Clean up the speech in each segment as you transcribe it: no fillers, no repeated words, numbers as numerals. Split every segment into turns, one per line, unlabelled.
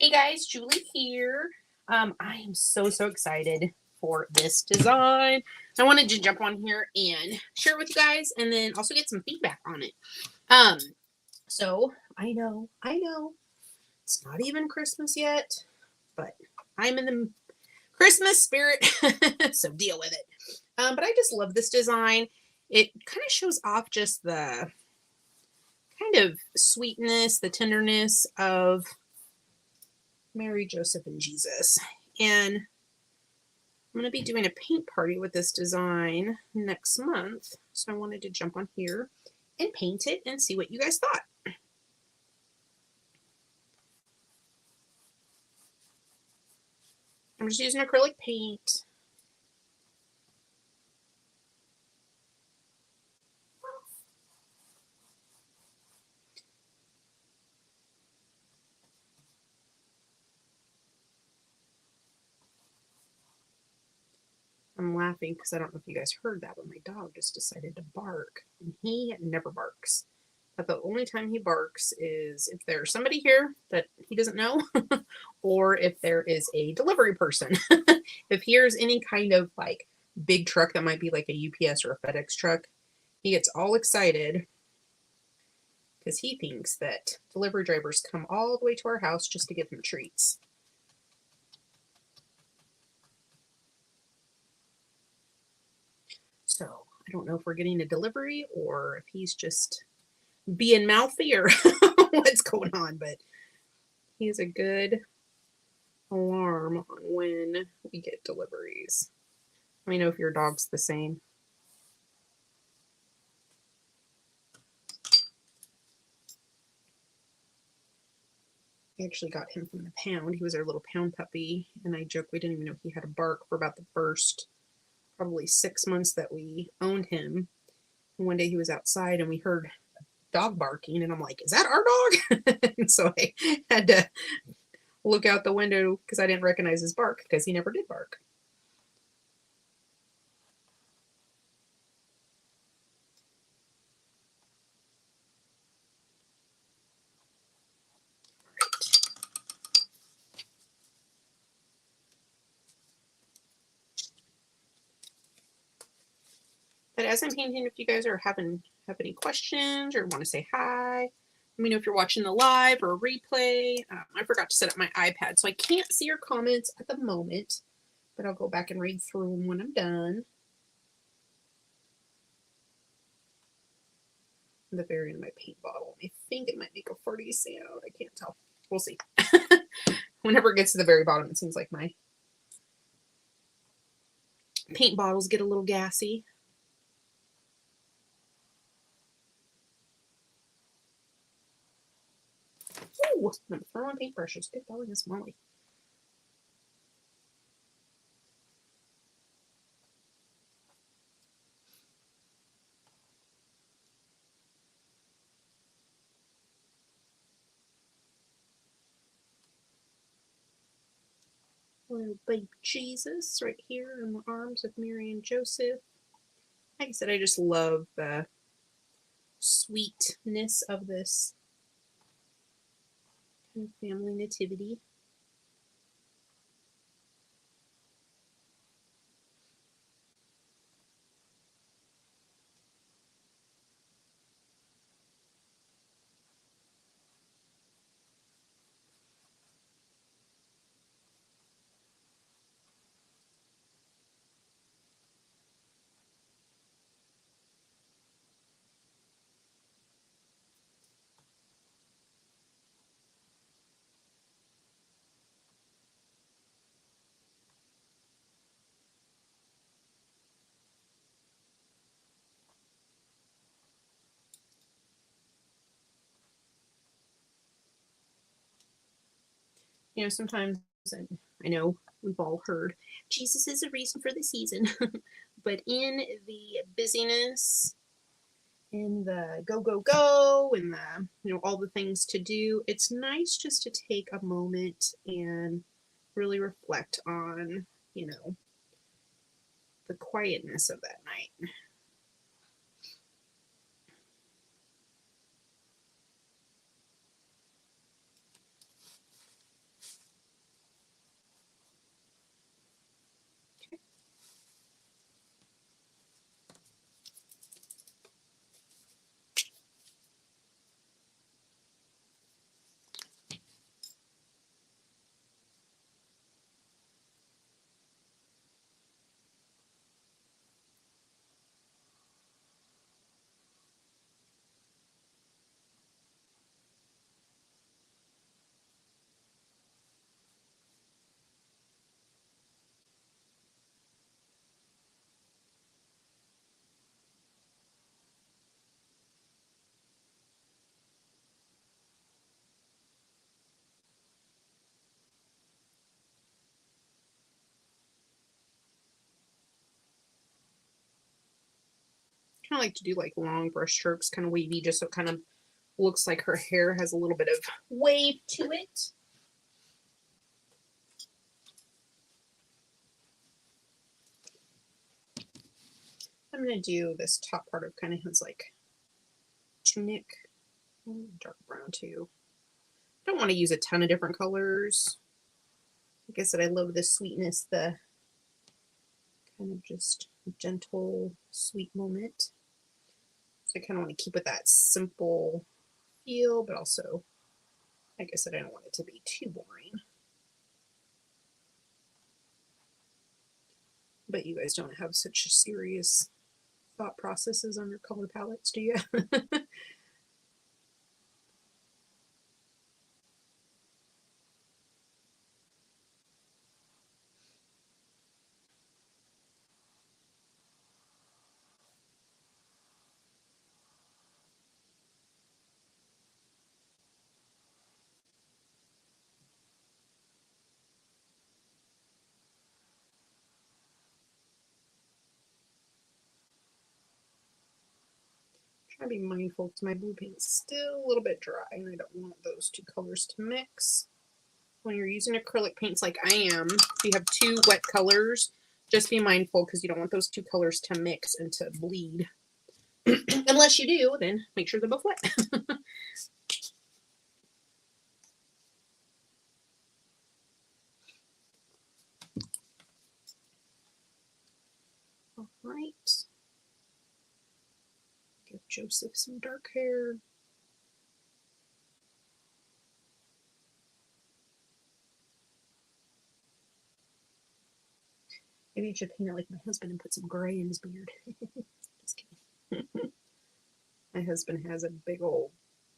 Hey guys, Julie here. I am so excited for this design. I wanted to jump on here and share it with you guys and then also get some feedback on it. Um, so I know, it's not even Christmas yet, but I'm in the Christmas spirit, so deal with it. But I just love this design. It kind of shows off just the kind of sweetness, the tenderness of Mary, Joseph, and Jesus. And I'm going to be doing a paint party with this design next month. So I wanted to jump on here and paint it and see what you guys thought. I'm just using acrylic paint. I'm laughing because I don't know if you guys heard that, but my dog just decided to bark. And he never barks. But the only time he barks is if there's somebody here that he doesn't know or if there is a delivery person. If he hears any kind of like big truck that might be like a UPS or a FedEx truck, he gets all excited because he thinks that delivery drivers come all the way to our house just to get him treats. So I don't know if we're getting a delivery or if he's just being mouthy or what's going on, but he's a good alarm on when we get deliveries. Let me know if your dog's the same. I actually got him from the pound. He was our little pound puppy, and I joke we didn't even know he had a bark for about the first probably 6 months that we owned him. And one day he was outside and we heard dog barking, and I'm like, is that our dog? And so I had to look out the window because I didn't recognize his bark because he never did bark. But as I'm painting, if you guys are have any questions or want to say hi, let me know if you're watching the live or replay. I forgot to set up my iPad, so I can't see your comments at the moment, but I'll go back and read through them when I'm done. The very end of my paint bottle. I think it might make a farty sound. I can't tell. We'll see. Whenever it gets to the very bottom, it seems like my paint bottles get a little gassy. Ooh, I'm throwing paintbrushes. Good golly, Miss Molly. Little baby Jesus right here in the arms of Mary and Joseph. Like I said, I just love the sweetness of this family nativity. You know, sometimes, and I know we've all heard, Jesus is the reason for the season. But in the busyness, in the go, go, go, and the, all the things to do, it's nice just to take a moment and really reflect on, the quietness of that night. kind of like to do like long brush strokes, kind of wavy, just so it kind of looks like her hair has a little bit of wave to it. I'm going to do this top part of kind of his like tunic. Dark brown too. I don't want to use a ton of different colors. Like I said, I love the sweetness, the kind of just gentle, sweet moment. So I kind of want to keep with that simple feel, but also, like I said, I don't want it to be too boring. But you guys don't have such serious thought processes on your color palettes, do you? Try to be mindful because my blue paint's still a little bit dry and I don't want those two colors to mix. When you're using acrylic paints like I am, if you have two wet colors, just be mindful because you don't want those two colors to mix and to bleed. Unless you do, then make sure they're both wet. All right. Give Joseph some dark hair. Maybe I should paint it like my husband and put some gray in his beard. Just kidding. My husband has a big old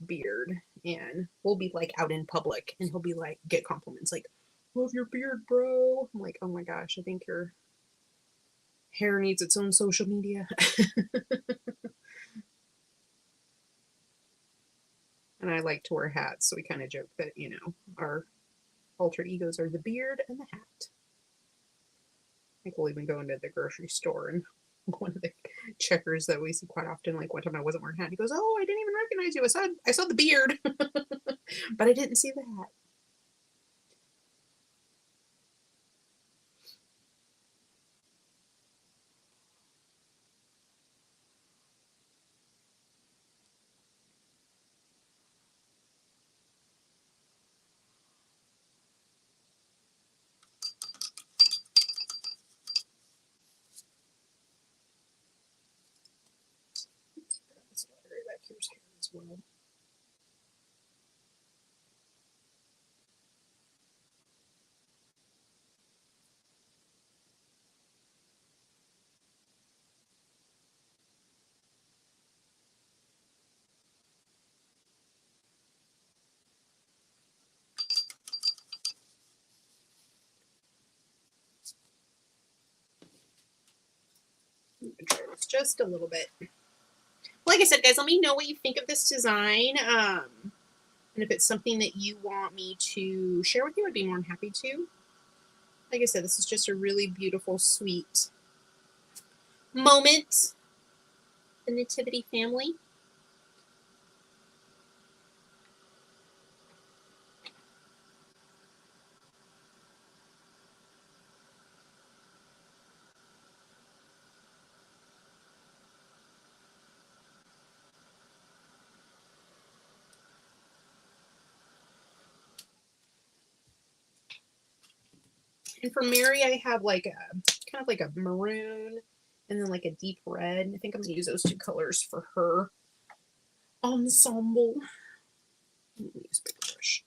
beard and we'll be like out in public and he'll be like, get compliments like, love your beard, bro. I'm like, oh my gosh, I think your hair needs its own social media. And I like to wear hats, so we kind of joke that, you know, our alter egos are the beard and the hat. I think we'll even go into the grocery store and one of the checkers that we see quite often, like one time I wasn't wearing a hat, he goes, oh, I didn't even recognize you. I saw the beard, but I didn't see the hat. Back here's hair as well. Try this just a little bit. Like I said, guys, let me know what you think of this design. And if it's something that you want me to share with you, I'd be more than happy to. Like I said, this is just a really beautiful, sweet moment. The Nativity family. And for Mary, I have like a kind of like a maroon and then like a deep red. I think I'm gonna use those two colors for her ensemble. Use a big brush.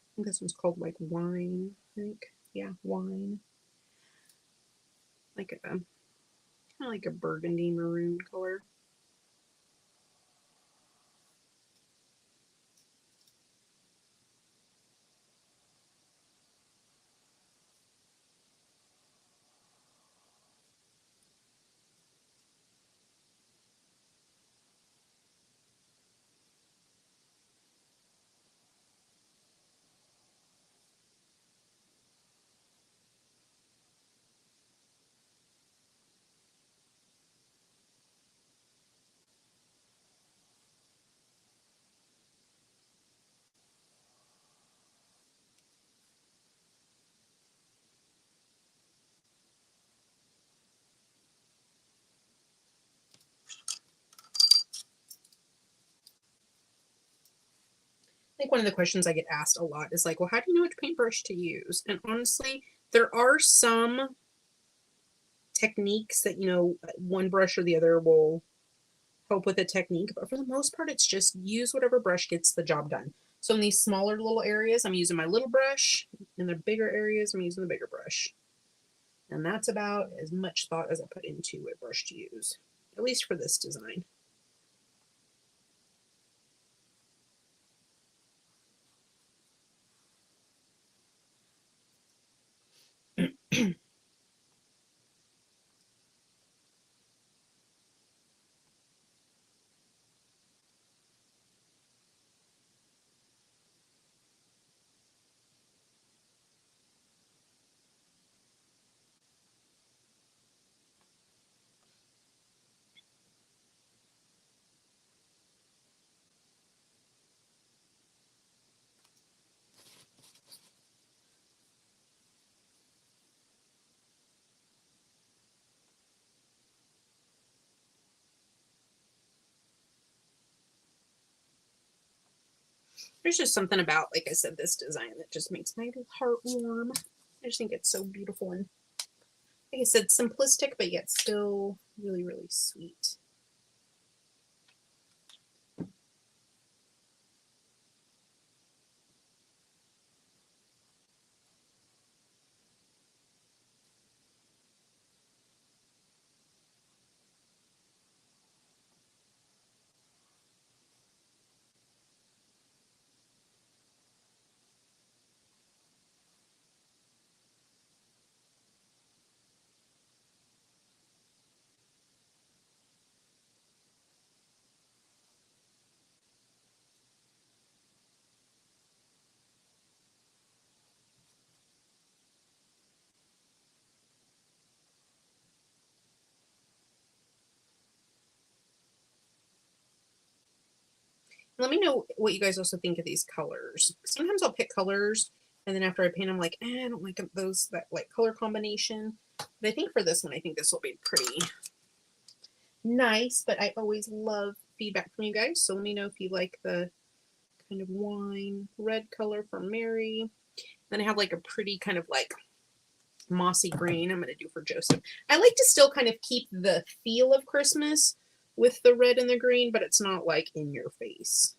I think this one's called like wine. I think, yeah, wine. Like a kind of like a burgundy maroon color. think one of the questions I get asked a lot is like, well, how do you know which paintbrush to use? And honestly, there are some techniques that, you know, one brush or the other will help with a technique, but for the most part, it's just use whatever brush gets the job done. So in these smaller little areas, I'm using my little brush. In the bigger areas, I'm using the bigger brush. And that's about as much thought as I put into what brush to use, at least for this design. There's just something about, like I said, this design that just makes my heart warm. I just think it's so beautiful and, like I said, simplistic, but yet still really, really sweet. Let me know what you guys also think of these colors. Sometimes I'll pick colors and then after I paint, I'm like, I don't like those, that like color combination. But I think for this one, I think this will be pretty nice, but I always love feedback from you guys. So let me know if you like the kind of wine red color for Mary. Then I have like a pretty kind of like mossy green I'm going to do for Joseph. I like to still kind of keep the feel of Christmas with the red and the green, but it's not like in your face.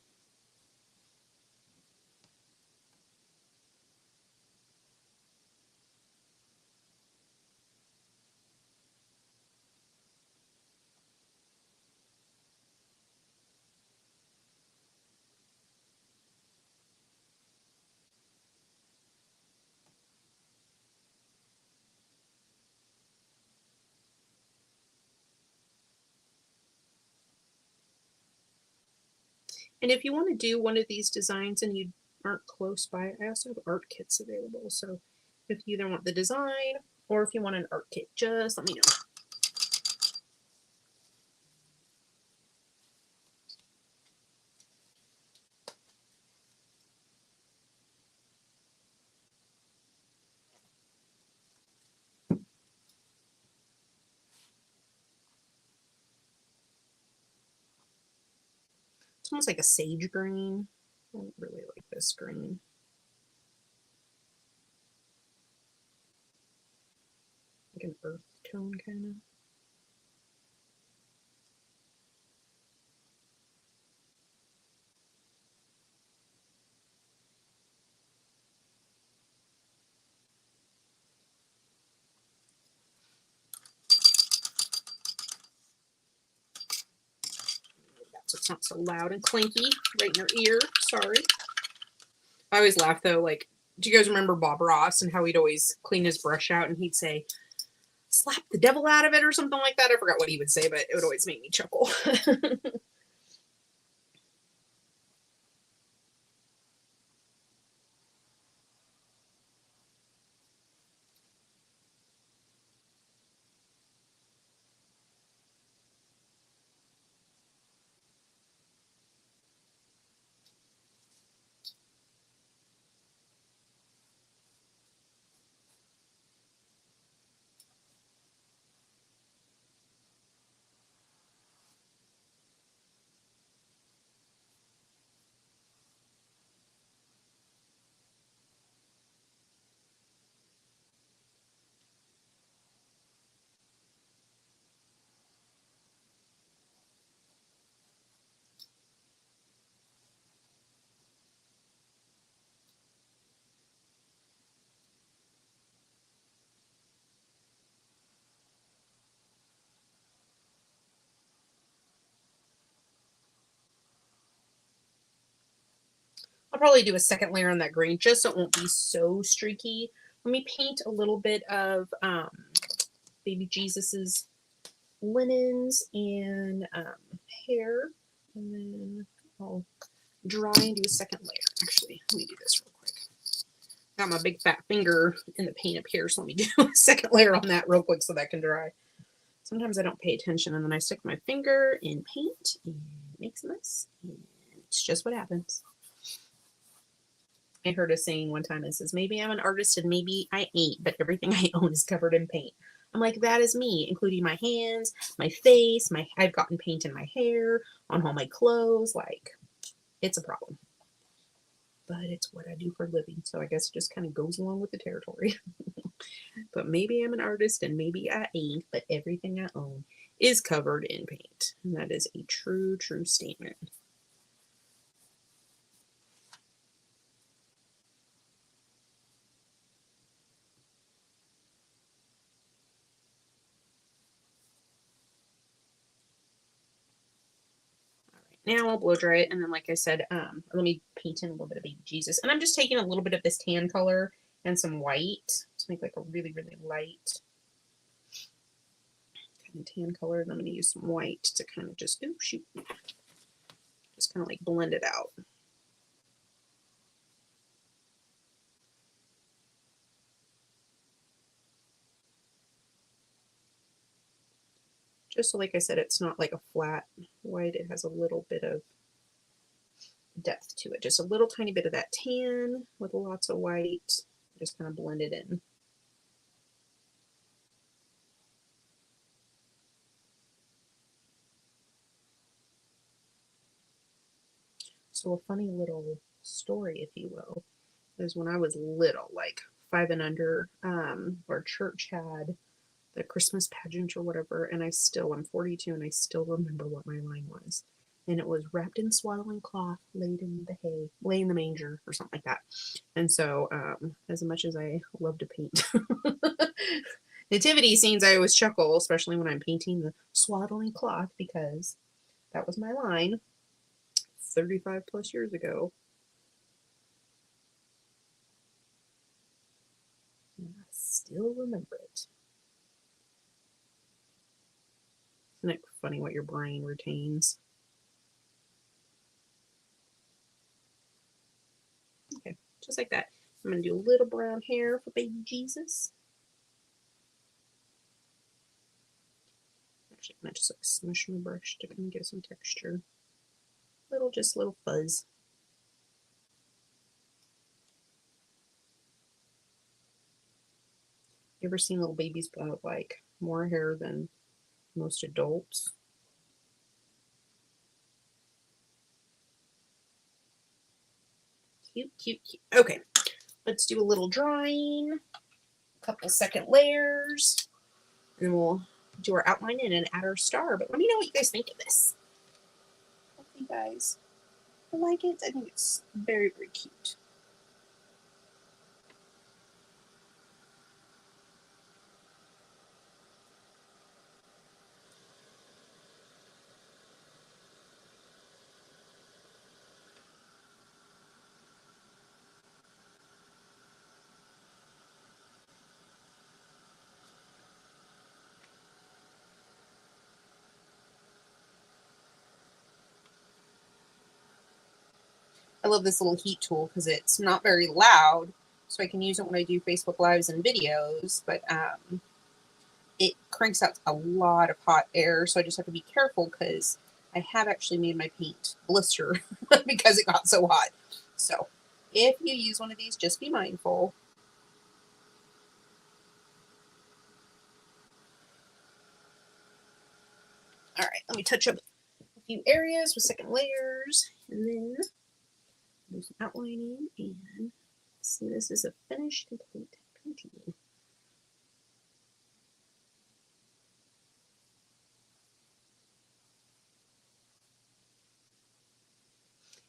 And if you want to do one of these designs and you aren't close by, I also have art kits available. So if you either want the design or if you want an art kit, just let me know. It's almost like a sage green. I don't really like this green. Like an earth tone kind of. So it's not so loud and clanky right in your ear. Sorry. I always laugh though, like, do you guys remember Bob Ross and how he'd always clean his brush out and he'd say, slap the devil out of it or something like that? I forgot what he would say, but it would always make me chuckle. I'll probably do a second layer on that green just so it won't be so streaky. Let me paint a little bit of baby Jesus's linens and hair, and then I'll dry and do a second layer. Actually, let me do this real quick. Got my big fat finger in the paint up here, so let me do a second layer on that real quick so that can dry. Sometimes I don't pay attention, and then I stick my finger in paint and it makes a mess. And it's just what happens. I heard a saying one time that says, maybe I'm an artist and maybe I ain't, but everything I own is covered in paint. I'm like, that is me, including my hands, my face, I've gotten paint in my hair, on all my clothes. Like, it's a problem. But it's what I do for a living, so I guess it just kind of goes along with the territory. But maybe I'm an artist and maybe I ain't, but everything I own is covered in paint. And that is a true, true statement. Now I'll blow dry it, and then like I said, let me paint in a little bit of baby Jesus. And I'm just taking a little bit of this tan color and some white to make like a really, really light kind of tan color. And I'm going to use some white to kind of just, oh shoot, just kind of like blend it out. Just so, like I said, it's not like a flat white. It has a little bit of depth to it. Just a little tiny bit of that tan with lots of white. Just kind of blend it in. So a funny little story, if you will, is when I was little, like 5 and under, our church had the Christmas pageant or whatever, and I'm 42 and I still remember what my line was. And it was wrapped in swaddling cloth, laid in the hay, lay in the manger, or something like that. And so, as much as I love to paint nativity scenes, I always chuckle, especially when I'm painting the swaddling cloth, because that was my line 35 plus years ago. And I still remember it. Isn't it funny what your brain retains? Okay, just like that. I'm going to do a little brown hair for baby Jesus. Actually, I'm going to just like smush my brush to kind of give some texture. Just little fuzz. You ever seen little babies have like more hair than most adults? Cute, cute, cute. Okay, let's do a little drying, a couple second layers, and we'll do our outline and add our star. But let me know what you guys think of this. Hope you guys like it. I think it's very, very cute. I love this little heat tool because it's not very loud, so I can use it when I do Facebook Lives and videos, but it cranks out a lot of hot air, so I just have to be careful because I have actually made my paint blister because it got so hot. So if you use one of these, just be mindful. All right, let me touch up a few areas with second layers, and then do some outlining, and see, this is a finished complete painting.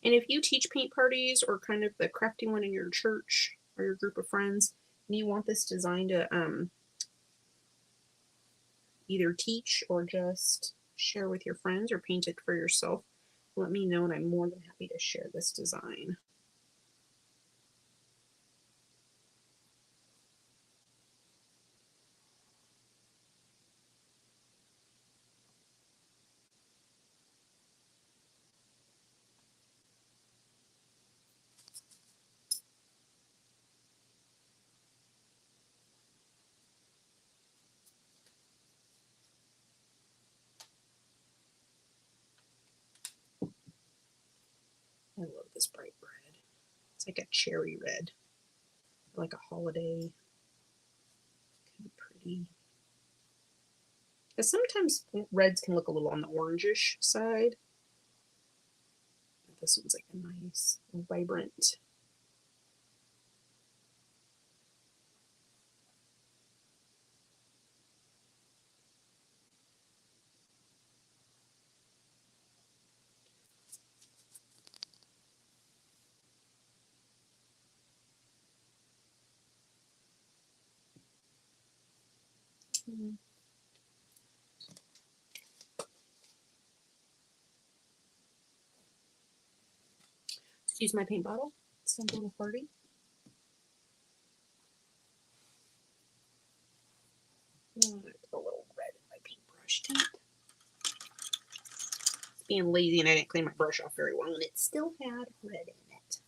And if you teach paint parties or kind of the crafty one in your church or your group of friends, and you want this design to either teach or just share with your friends or paint it for yourself, let me know and I'm more than happy to share this design. I love this bright red. It's like a cherry red, like a holiday. Kind of pretty. Because sometimes reds can look a little on the orangish side. This one's like a nice, vibrant. Just use my paint bottle. Some little party. Put a little red in my paintbrush too. Being lazy and I didn't clean my brush off very well, and it still had red in it.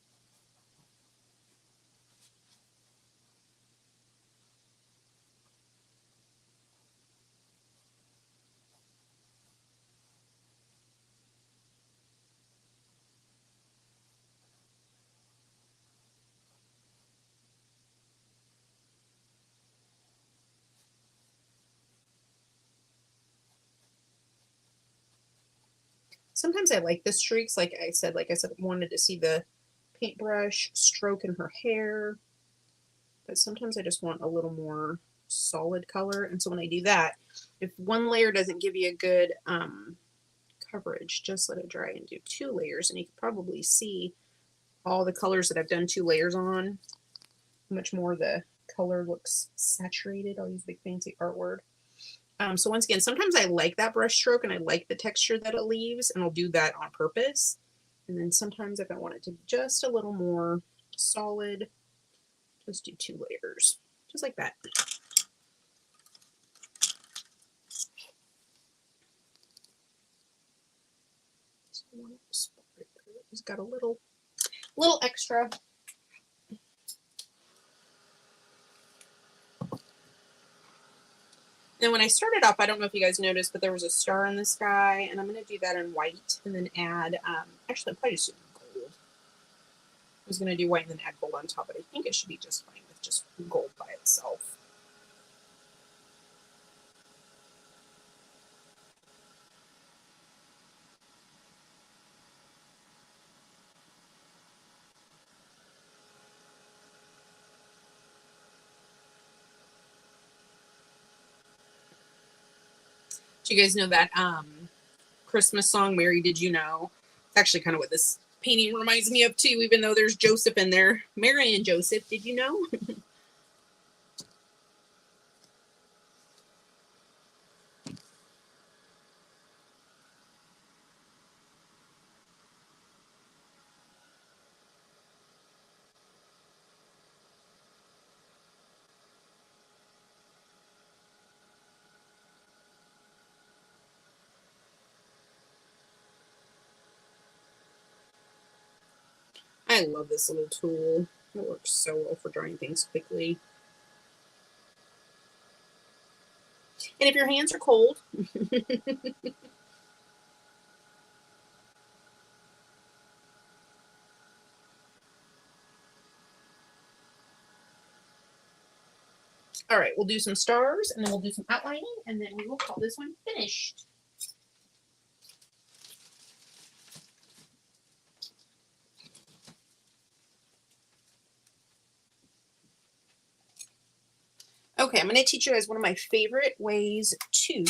Sometimes I like the streaks, like I said, I wanted to see the paintbrush stroke in her hair, but sometimes I just want a little more solid color. And so when I do that, if one layer doesn't give you a good coverage, just let it dry and do 2 layers, and you can probably see all the colors that I've done 2 layers on, how much more the color looks saturated. I'll use big fancy art word. So once again, sometimes I like that brush stroke and I like the texture that it leaves, and I'll do that on purpose. And then sometimes if I want it to be just a little more solid, just do 2 layers, just like that. It's got a little extra. And when I started off, I don't know if you guys noticed, but there was a star in the sky, and I'm going to do that in white and then add, actually, I'll probably just do gold. I was going to do white and then add gold on top, but I think it should be just fine with just gold by itself. Do you guys know that Christmas song, Mary Did You Know? It's actually kind of what this painting reminds me of too, even though there's Joseph in there. Mary and Joseph, did you know? I love this little tool. It works so well for drawing things quickly. And if your hands are cold, all right, we'll do some stars and then we'll do some outlining and then we will call this one finished. Okay, I'm going to teach you guys one of my favorite ways to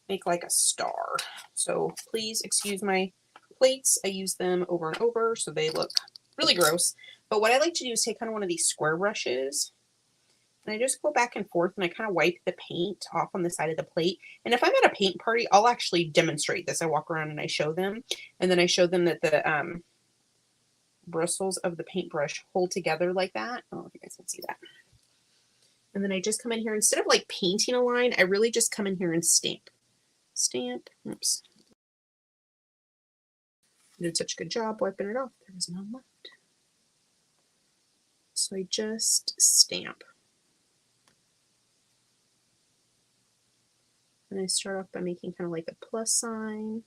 make like a star. So please excuse my plates. I use them over and over so they look really gross. But what I like to do is take kind of one of these square brushes and I just go back and forth and I kind of wipe the paint off on the side of the plate. And if I'm at a paint party, I'll actually demonstrate this. I walk around and I show them, and then I show them that the bristles of the paintbrush hold together like that. I don't know if you guys can see that. And then I just come in here, instead of like painting a line, I really just come in here and stamp. Stamp. Oops. I did such a good job wiping it off. There was none left. So I just stamp. And I start off by making kind of like a plus sign.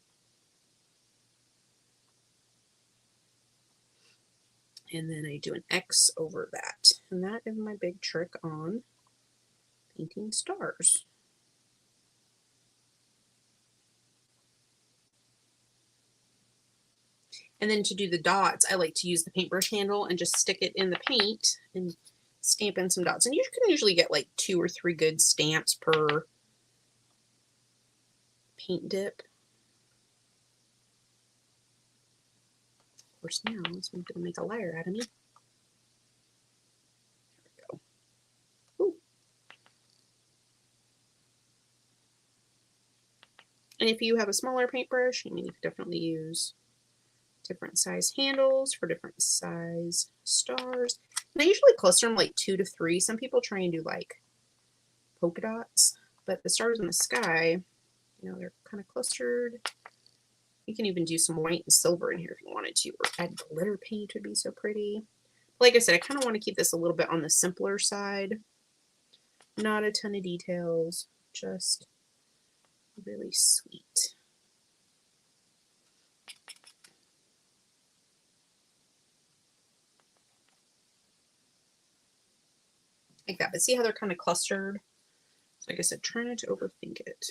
And then I do an X over that. And that is my big trick on painting stars. And then to do the dots, I like to use the paintbrush handle and just stick it in the paint and stamp in some dots. And you can usually get like 2 or 3 good stamps per paint dip. Of course, now it's going to make a liar out of me. There we go. Ooh. And if you have a smaller paintbrush, I mean, you could definitely use different size handles for different size stars. And I usually cluster them like 2 to 3. Some people try and do like polka dots, but the stars in the sky, you know, they're kind of clustered. You can even do some white and silver in here if you wanted to, or add glitter paint would be so pretty. Like I said, I kind of want to keep this a little bit on the simpler side. Not a ton of details, just really sweet. Like that, but see how they're kind of clustered? So like I said, try not to overthink it.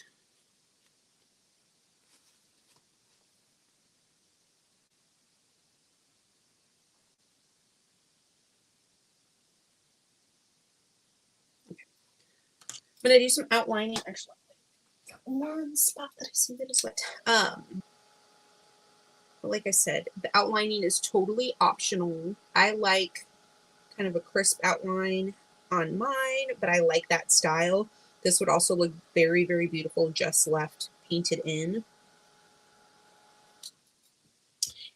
I'm going to do some outlining. Actually, I've got one spot that I see that is wet. But like I said, the outlining is totally optional. I like kind of a crisp outline on mine, but I like that style. This would also look very, very beautiful just left painted in.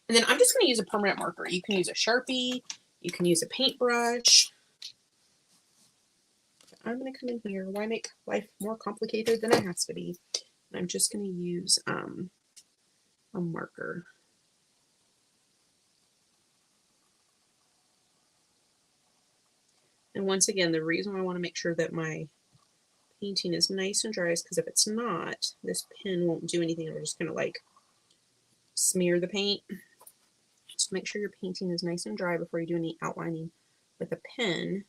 And then I'm just going to use a permanent marker. You can use a Sharpie. You can use a paintbrush. I'm going to come in here. Why make life more complicated than it has to be? And I'm just going to use a marker. And once again, the reason I want to make sure that my painting is nice and dry is because if it's not, this pen won't do anything. It'll just kind of like smear the paint. Just make sure your painting is nice and dry before you do any outlining with a pen.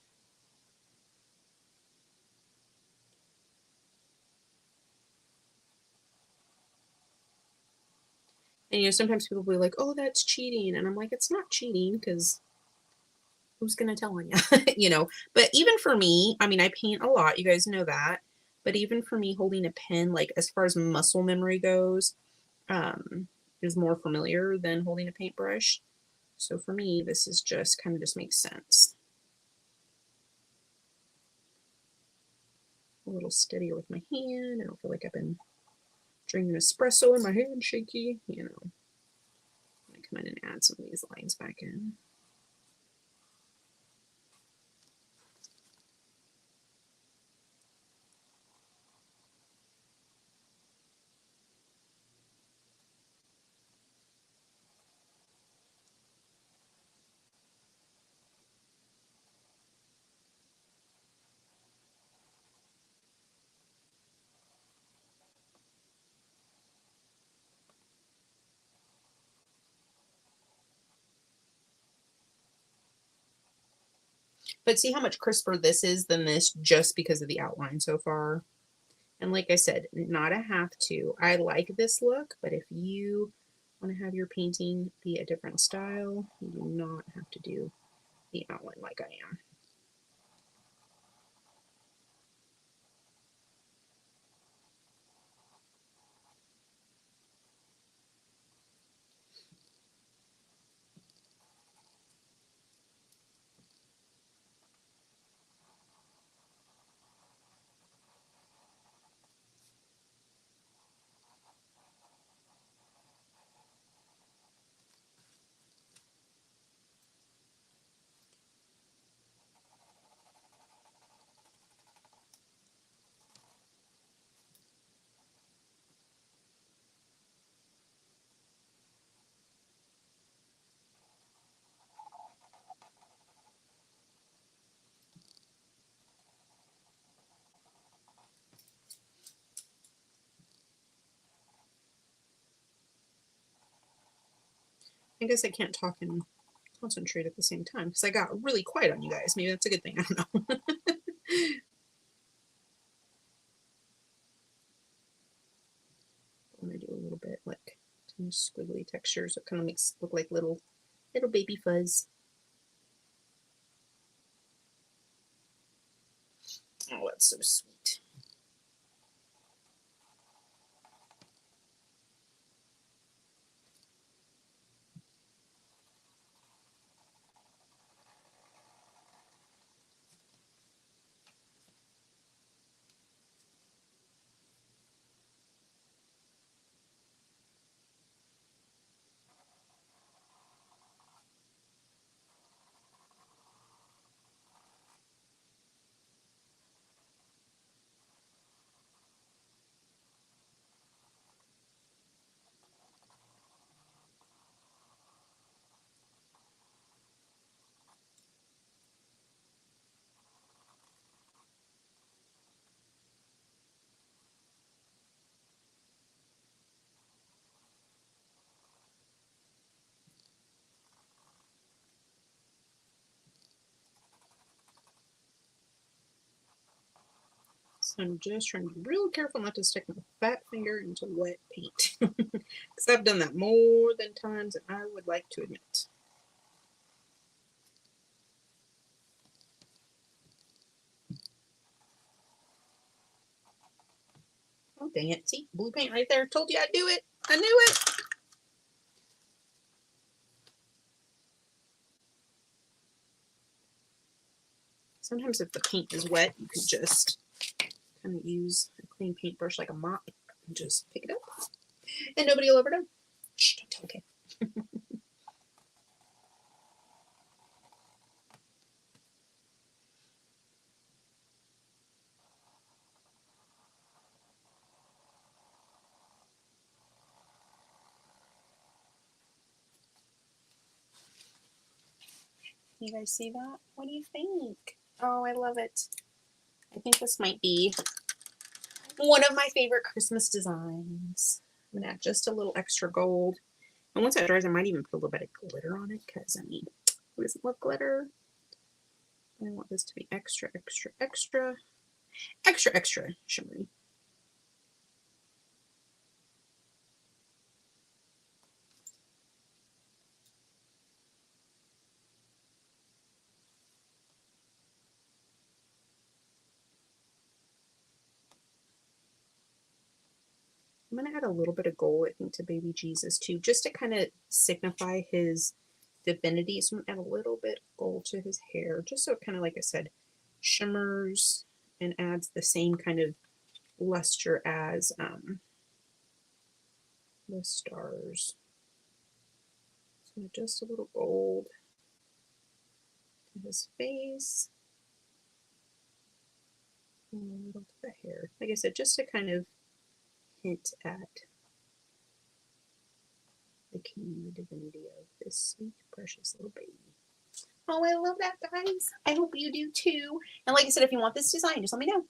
And you know, sometimes people will be like, oh, that's cheating. And I'm like, it's not cheating because who's going to tell on you? You know, but even for me, I mean, I paint a lot. You guys know that. But even for me, holding a pen, like as far as muscle memory goes, is more familiar than holding a paintbrush. So for me, this is just kind of just makes sense. A little steadier with my hand. I don't feel like I've been drinking espresso and my hand shaky, you know. I come in and add some of these lines back in. But see how much crisper this is than this just because of the outline so far. And like I said, not a have to. I like this look, but if you want to have your painting be a different style, you do not have to do the outline like I am. I guess I can't talk and concentrate at the same time because I got really quiet on you guys. Maybe that's a good thing. I don't know. I'm going to do a little bit like some squiggly textures. It kind of makes it look like little baby fuzz. Oh, that's so sweet. So I'm just trying to be real careful not to stick my fat finger into wet paint. Because I've done that more than times than I would like to admit. Oh, dang it. See? Blue paint right there. Told you I'd do it. I knew it. Sometimes if the paint is wet, you can just kind of use a clean paintbrush like a mop and just pick it up. And nobody will ever know. Shh, don't tell, okay. You guys see that? What do you think? Oh, I love it. I think this might be one of my favorite Christmas designs. I'm going to add just a little extra gold. And once that dries, I might even put a little bit of glitter on it because, I mean, who doesn't love glitter? I want this to be extra, extra, extra, extra, extra shimmery. I'm going to add a little bit of gold, I think, to baby Jesus too, just to kind of signify his divinity. So I'm going to add a little bit of gold to his hair, just so it kind of, like I said, shimmers and adds the same kind of luster as the stars. So just a little gold to his face. And a little to the hair. Like I said, just to kind of hint at the king and the divinity of this sweet, precious little baby. Oh, I love that, guys. I hope you do too. And like I said, if you want this design, just let me know.